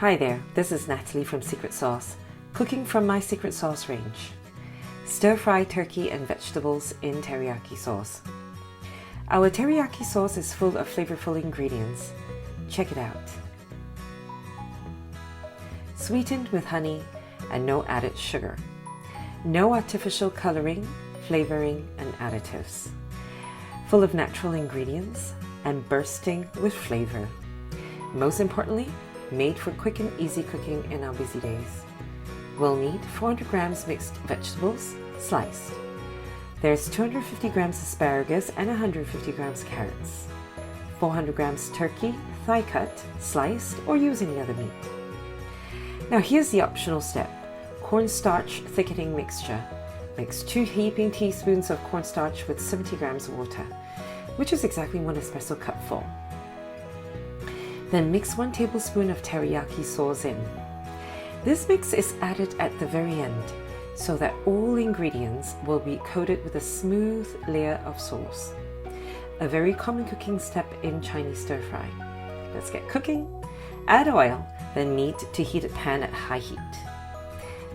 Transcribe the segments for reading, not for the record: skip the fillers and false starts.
Hi there, this is Natalie from SecretSauce, cooking from my SecretSauce range. Stir-fry turkey and vegetables in teriyaki sauce. Our teriyaki sauce is full of flavorful ingredients. Check it out. Sweetened with honey and no added sugar. No artificial coloring, flavoring, and additives. Full of natural ingredients and bursting with flavor. Most importantly, made for quick and easy cooking in our busy days. We'll need 400 grams mixed vegetables, sliced. There's 250 grams asparagus and 150 grams carrots. 400 grams turkey, thigh cut, sliced, or use any other meat. Now here's the optional step. Corn Starch Thickening Mixture. Mix 2 heaping teaspoons of cornstarch with 70 grams of water, which is exactly 1 espresso cup full. Then mix 1 tablespoon of teriyaki sauce in. This mix is added at the very end so that all ingredients will be coated with a smooth layer of sauce. A very common cooking step in Chinese stir-fry. Let's get cooking. Add oil, then knead to heated pan at high heat.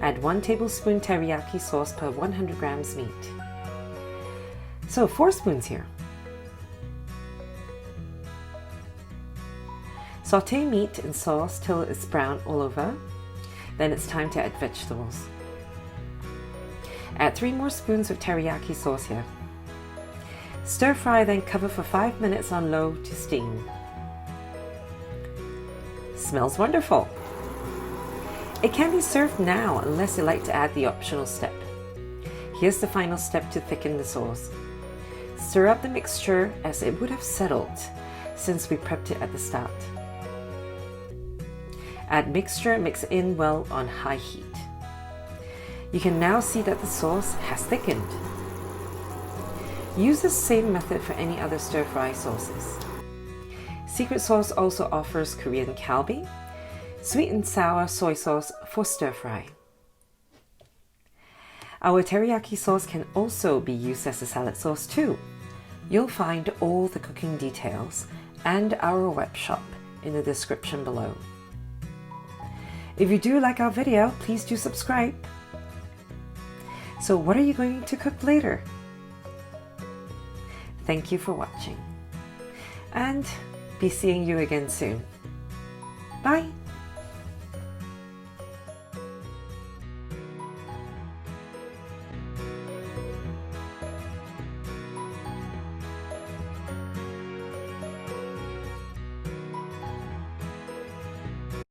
Add 1 tablespoon teriyaki sauce per 100 grams meat. So 4 spoons here. Saute meat in sauce till it's brown all over. Then it's time to add vegetables. Add 3 more spoons of teriyaki sauce here. Stir fry, then cover for 5 minutes on low to steam. Smells wonderful. It can be served now unless you like to add the optional step. Here's the final step to thicken the sauce. Stir up the mixture as it would have settled since we prepped it at the start. Add mixture, mix in well on high heat. You can now see that the sauce has thickened. Use the same method for any other stir-fry sauces. SecretSauce also offers Korean kalbi, sweet and sour soy sauce for stir-fry. Our teriyaki sauce can also be used as a salad sauce too. You'll find all the cooking details and our web shop in the description below. If you do like our video, please do subscribe. So what are you going to cook later? Thank you for watching, and be seeing you again soon. Bye!